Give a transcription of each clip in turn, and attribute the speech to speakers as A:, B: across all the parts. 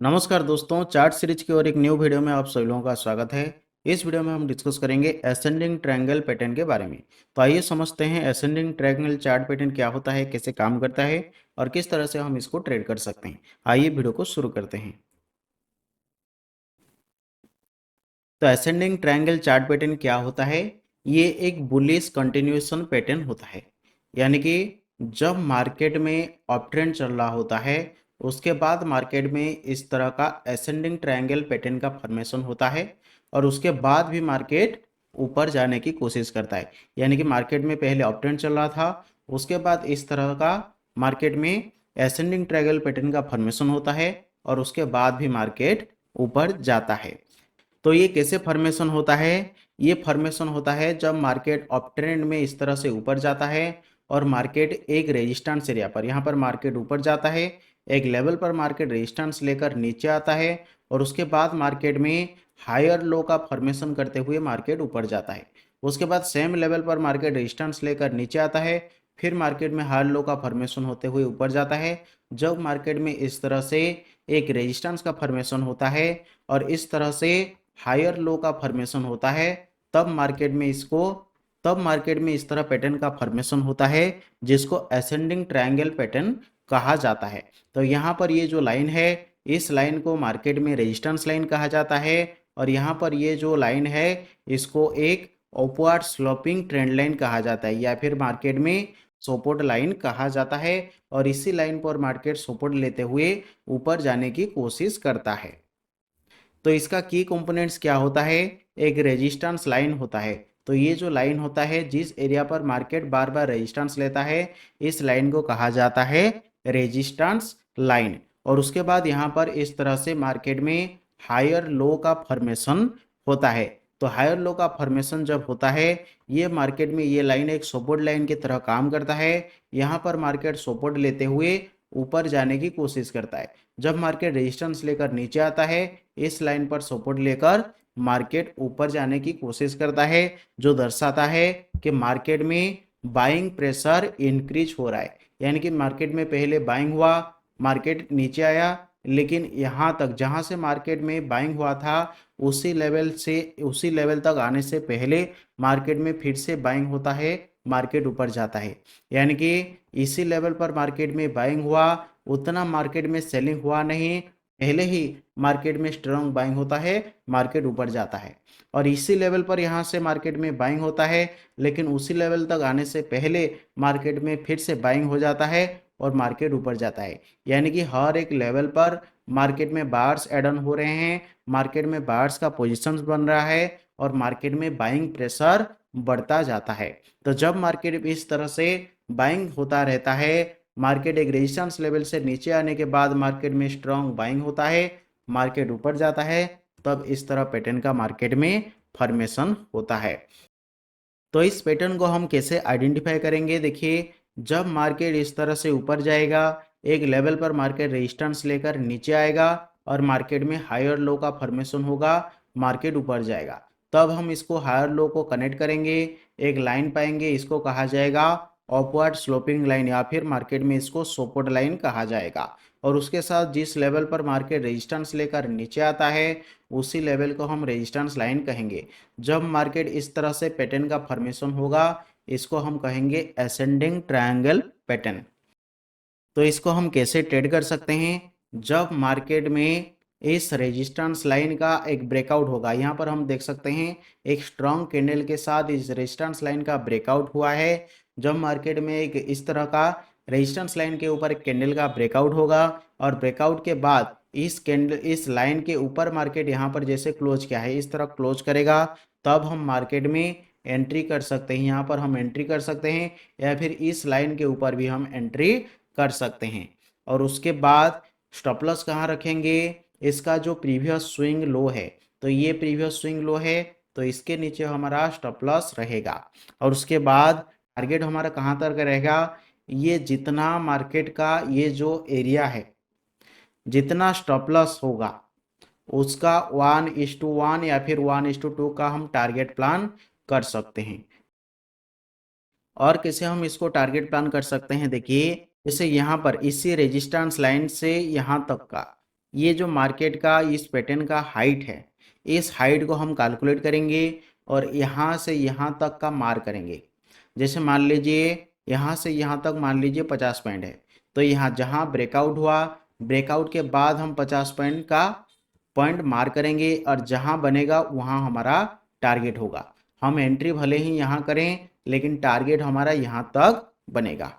A: नमस्कार दोस्तों, chart series की और एक न्यू वीडियो में आप सभी लोगों का स्वागत है। इस वीडियो में हम डिस्कस करेंगे असेंडिंग ट्रायंगल पैटर्न के बारे में। तो आइए समझते हैं असेंडिंग ट्रायंगल चार्ट पैटर्न क्या होता है, कैसे काम करता है और किस तरह से हम इसको ट्रेड कर सकते हैं। आइए वीडियो को शुरू करते हैं। तो असेंडिंग ट्रायंगल चार्ट पैटर्न क्या होता है? ये एक बुलिश कंटिन्यूएशन पैटर्न होता है। यानी कि जब मार्केट में अप ट्रेंड चल रहा होता है, उसके बाद मार्केट में इस तरह का असेंडिंग ट्रायंगल पैटर्न का फॉर्मेशन होता है और उसके बाद भी मार्केट ऊपर जाने की कोशिश करता है। यानी कि मार्केट में पहले अप ट्रेंड चल रहा था, उसके बाद इस तरह का मार्केट में असेंडिंग ट्रायंगल पैटर्न का फॉर्मेशन होता है और उसके बाद भी मार्केट ऊपर जाता है। तो ये कैसे फॉर्मेशन होता है? ये फॉर्मेशन होता है जब मार्केट अप ट्रेंड में इस तरह से ऊपर जाता है और मार्केट एक रेजिस्टेंस एरिया पर, यहाँ पर मार्केट ऊपर जाता है, एक लेवल पर मार्केट रेजिस्टेंस लेकर नीचे आता है और उसके बाद मार्केट में हायर लो का फॉर्मेशन करते हुए मार्केट ऊपर जाता है। उसके बाद सेम लेवल पर मार्केट रेजिस्टेंस लेकर नीचे आता है, फिर मार्केट में हायर लो का फॉर्मेशन होते हुए ऊपर जाता है। जब मार्केट में इस तरह से एक रेजिस्टेंस का फॉर्मेशन होता है और इस तरह से हायर लो का फॉर्मेशन होता है, तब मार्केट में इस तरह पैटर्न का फॉर्मेशन होता है जिसको असेंडिंग ट्रायंगल पैटर्न कहा जाता है। तो यहाँ पर ये जो लाइन है, इस लाइन को मार्केट में रेजिस्टेंस लाइन कहा जाता है और यहाँ पर ये जो लाइन है, इसको एक अपवर्ड स्लोपिंग ट्रेंड लाइन कहा जाता है या फिर मार्केट में सपोर्ट लाइन कहा जाता है और इसी लाइन पर मार्केट सपोर्ट लेते हुए ऊपर जाने की कोशिश करता है। तो इसका की कंपोनेंट्स क्या होता है? एक रेजिस्टेंस लाइन होता है। तो ये जो लाइन होता है, जिस एरिया पर मार्केट बार बार रेजिस्टेंस लेता है, इस लाइन को कहा जाता है रेजिस्टेंस लाइन। और उसके बाद यहाँ पर इस तरह से मार्केट में हायर लो का फॉर्मेशन होता है। तो हायर लो का फॉर्मेशन जब होता है, ये मार्केट में ये लाइन एक सपोर्ट लाइन की तरह काम करता है। यहाँ पर मार्केट सपोर्ट लेते हुए ऊपर जाने की कोशिश करता है। जब मार्केट रेजिस्टेंस लेकर नीचे आता है, इस लाइन पर सपोर्ट लेकर मार्केट ऊपर जाने की कोशिश करता है, जो दर्शाता है कि मार्केट में बाइंग प्रेशर इंक्रीज हो रहा है। यानी कि मार्केट में पहले बाइंग हुआ, मार्केट नीचे आया, लेकिन यहाँ तक जहाँ से मार्केट में बाइंग हुआ था, उसी लेवल तक आने से पहले मार्केट में फिर से बाइंग होता है, मार्केट ऊपर जाता है। यानी कि इसी लेवल पर मार्केट में बाइंग हुआ, उतना मार्केट में सेलिंग हुआ नहीं, पहले ही मार्केट में स्ट्रॉन्ग बाइंग होता है, मार्केट ऊपर जाता है। और इसी लेवल पर यहाँ से मार्केट में बाइंग होता है, लेकिन उसी लेवल तक आने से पहले मार्केट में फिर से बाइंग हो जाता है और मार्केट ऊपर जाता है। यानी कि हर एक लेवल पर मार्केट में बायर्स ऐड ऑन हो रहे हैं, मार्केट में बायर्स का पोजीशंस बन रहा है और मार्केट में बाइंग प्रेशर बढ़ता जाता है। तो जब मार्केट इस तरह से बाइंग होता रहता है, मार्केट एक रेजिस्टेंस लेवल से नीचे आने के बाद मार्केट में स्ट्रॉन्ग बाइंग होता है, मार्केट ऊपर जाता है, तब इस तरह पैटर्न का मार्केट में फॉर्मेशन होता है। तो इस पैटर्न को हम कैसे आइडेंटिफाई करेंगे? देखिए, जब मार्केट इस तरह से ऊपर जाएगा, एक लेवल पर मार्केट रेजिस्टेंस लेकर नीचे आएगा और मार्केट में हायर लो का फॉर्मेशन होगा, मार्केट ऊपर जाएगा, तब हम इसको हायर लो को कनेक्ट करेंगे, एक लाइन पाएंगे, इसको कहा जाएगा अपवर्ड स्लोपिंग लाइन या फिर मार्केट में इसको सपोर्ट लाइन कहा जाएगा। और उसके साथ जिस लेवल पर मार्केट रेजिस्टेंस लेकर नीचे आता है, उसी लेवल को हम रेजिस्टेंस लाइन कहेंगे। जब मार्केट इस तरह से पैटर्न का फॉर्मेशन होगा, इसको हम कहेंगे असेंडिंग ट्रायंगल पैटर्न। तो इसको हम कैसे ट्रेड कर सकते हैं? जब मार्केट में इस रेजिस्टेंस लाइन का एक ब्रेकआउट होगा, यहाँ पर हम देख सकते हैं एक स्ट्रॉन्ग कैंडल के साथ इस रेजिस्टेंस लाइन का ब्रेकआउट हुआ है। जब मार्केट में एक इस तरह का रेजिस्टेंस लाइन के ऊपर एक कैंडल का ब्रेकआउट होगा और ब्रेकआउट के बाद इस लाइन के ऊपर मार्केट यहाँ पर जैसे क्लोज किया है, इस तरह क्लोज करेगा, तब हम मार्केट में एंट्री कर सकते हैं। यहाँ पर हम एंट्री कर सकते हैं या फिर इस लाइन के ऊपर भी हम एंट्री कर सकते हैं। और उसके बाद स्टॉप लॉस कहाँ रखेंगे? इसका जो प्रीवियस स्विंग लो है, तो ये प्रीवियस स्विंग लो है, तो इसके नीचे हमारा स्टॉप लॉस रहेगा। और उसके बाद टारगेट हमारा कहाँ तक रहेगा? ये जितना मार्केट का ये जो एरिया है, जितना स्टॉप लॉस होगा, उसका 1:1 या फिर 1:2 का हम टारगेट प्लान कर सकते हैं। और कैसे हम इसको टारगेट प्लान कर सकते हैं? देखिए, जैसे यहाँ पर इसी रेजिस्टेंस लाइन से यहाँ तक का ये जो मार्केट का इस पैटर्न का हाइट है, इस हाइट को हम कैलकुलेट करेंगे और यहाँ से यहाँ तक का मार करेंगे। जैसे मान लीजिए यहाँ से यहाँ तक मान लीजिए 50 पॉइंट है, तो यहाँ जहाँ ब्रेकआउट हुआ, ब्रेकआउट के बाद हम 50 पॉइंट का पॉइंट मार करेंगे और जहाँ बनेगा वहाँ हमारा टारगेट होगा। हम एंट्री भले ही यहाँ करें लेकिन टारगेट हमारा यहाँ तक बनेगा।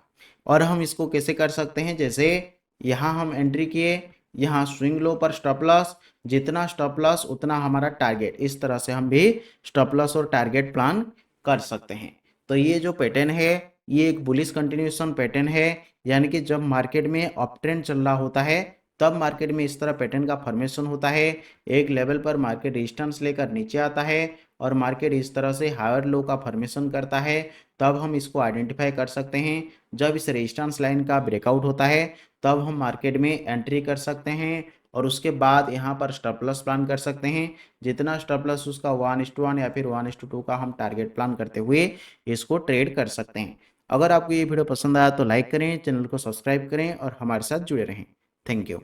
A: और हम इसको कैसे कर सकते हैं, जैसे यहाँ हम एंट्री किए, यहाँ स्विंग लो पर स्टॉप लॉस, जितना स्टॉप लॉस उतना हमारा टारगेट, इस तरह से हम भी स्टॉप लॉस और टारगेट प्लान कर सकते हैं। तो ये जो पैटर्न है ये एक बुलिश कंटिन्यूएशन पैटर्न है, यानी कि जब मार्केट में अप ट्रेंड चल रहा होता है तब मार्केट में इस तरह पैटर्न का फॉर्मेशन होता है। एक लेवल पर मार्केट रेजिस्टेंस लेकर नीचे आता है और मार्केट इस तरह से हायर लो का फॉर्मेशन करता है, तब हम इसको आइडेंटिफाई कर सकते हैं। जब इस रेजिस्टेंस लाइन का ब्रेकआउट होता है तब हम मार्केट में एंट्री कर सकते हैं और उसके बाद यहाँ पर स्टॉप लॉस प्लान कर सकते हैं। जितना स्टॉप लॉस उसका 1:1 या फिर 1:2 का हम टारगेट प्लान करते हुए इसको ट्रेड कर सकते हैं। अगर आपको ये वीडियो पसंद आया तो लाइक करें, चैनल को सब्सक्राइब करें और हमारे साथ जुड़े रहें। Thank you.